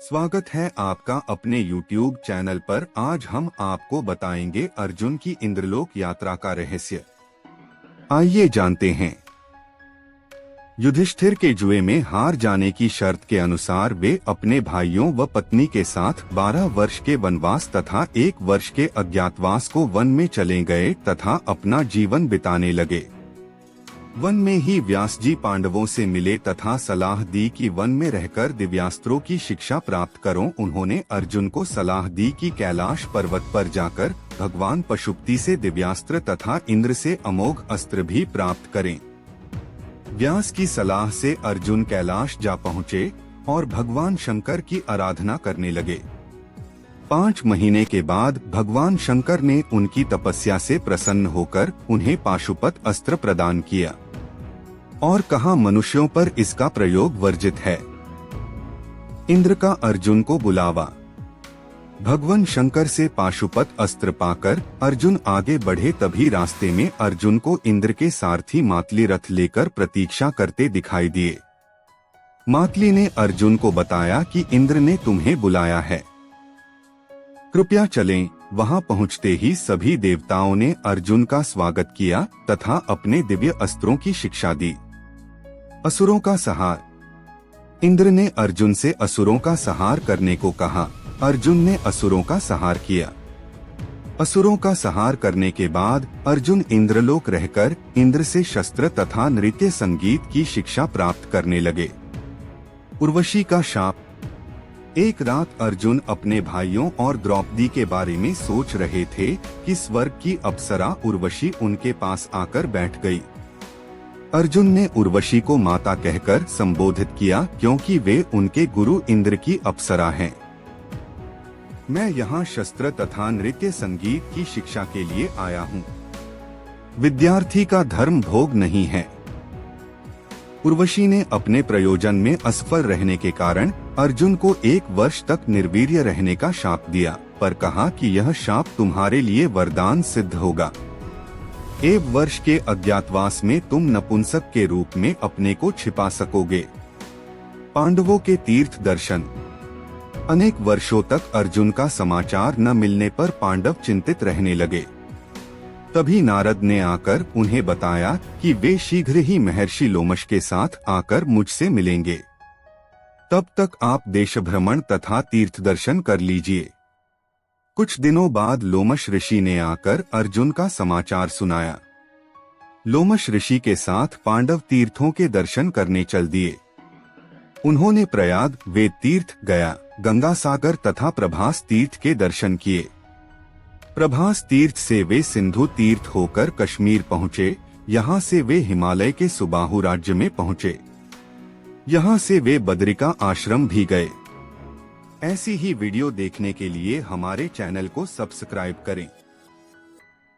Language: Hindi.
स्वागत है आपका अपने YouTube चैनल पर। आज हम आपको बताएंगे अर्जुन की इंद्रलोक यात्रा का रहस्य। आइए जानते हैं। युधिष्ठिर के जुए में हार जाने की शर्त के अनुसार वे अपने भाइयों व पत्नी के साथ 12 वर्ष के वनवास तथा 1 वर्ष के अज्ञातवास को वन में चले गए तथा अपना जीवन बिताने लगे। वन में ही व्यास जी पांडवों से मिले तथा सलाह दी कि वन में रहकर दिव्यास्त्रों की शिक्षा प्राप्त करो। उन्होंने अर्जुन को सलाह दी कि कैलाश पर्वत पर जाकर भगवान पशुपति से दिव्यास्त्र तथा इंद्र से अमोघ अस्त्र भी प्राप्त करें। व्यास की सलाह से अर्जुन कैलाश जा पहुँचे और भगवान शंकर की आराधना करने लगे। 5 महीने के बाद भगवान शंकर ने उनकी तपस्या से प्रसन्न होकर उन्हें पाशुपत अस्त्र प्रदान किया और कहा, मनुष्यों पर इसका प्रयोग वर्जित है। इंद्र का अर्जुन को बुलावा। भगवान शंकर से पाशुपत अस्त्र पाकर अर्जुन आगे बढ़े, तभी रास्ते में अर्जुन को इंद्र के सारथी मातली रथ लेकर प्रतीक्षा करते दिखाई दिए। मातली ने अर्जुन को बताया कि इंद्र ने तुम्हें बुलाया है, कृपया चलें। वहां पहुंचते ही सभी देवताओं ने अर्जुन का स्वागत किया तथा अपने दिव्य अस्त्रों की शिक्षा दी। असुरों का संहार। इंद्र ने अर्जुन से असुरों का संहार करने को कहा। अर्जुन ने असुरों का संहार किया। असुरों का संहार करने के बाद अर्जुन इंद्रलोक रहकर इंद्र से शस्त्र तथा नृत्य संगीत की शिक्षा प्राप्त करने लगे। उर्वशी का शाप। एक रात अर्जुन अपने भाइयों और द्रौपदी के बारे में सोच रहे थे कि स्वर्ग की अप्सरा उर्वशी उनके पास आकर बैठ गई। अर्जुन ने उर्वशी को माता कहकर संबोधित किया, क्योंकि वे उनके गुरु इंद्र की अप्सरा हैं। मैं यहाँ शस्त्र तथा नृत्य संगीत की शिक्षा के लिए आया हूँ। विद्यार्थी का धर्म भोग नहीं है। उर्वशी ने अपने प्रयोजन में असफल रहने के कारण अर्जुन को 1 वर्ष तक निर्वीर्य रहने का शाप दिया, पर कहा कि यह शाप तुम्हारे लिए वरदान सिद्ध होगा। 1 वर्ष के अज्ञातवास में तुम नपुंसक के रूप में अपने को छिपा सकोगे। पांडवों के तीर्थ दर्शन। अनेक वर्षों तक अर्जुन का समाचार न मिलने पर पांडव चिंतित रहने लगे। तभी नारद ने आकर उन्हें बताया कि वे शीघ्र ही महर्षि लोमश के साथ आकर मुझसे मिलेंगे। तब तक आप देश भ्रमण तथा तीर्थ दर्शन कर लीजिए। कुछ दिनों बाद लोमश ऋषि ने आकर अर्जुन का समाचार सुनाया। लोमश ऋषि के साथ पांडव तीर्थों के दर्शन करने चल दिए। उन्होंने प्रयाग, वेद तीर्थ, गया, गंगा सागर तथा प्रभास तीर्थ के दर्शन किए। प्रभास तीर्थ से वे सिंधु तीर्थ होकर कश्मीर पहुँचे। यहाँ से वे हिमालय के सुबाहु राज्य में पहुँचे। यहाँ से वे बद्रिका आश्रम भी गए। ऐसी ही वीडियो देखने के लिए हमारे चैनल को सब्सक्राइब करें।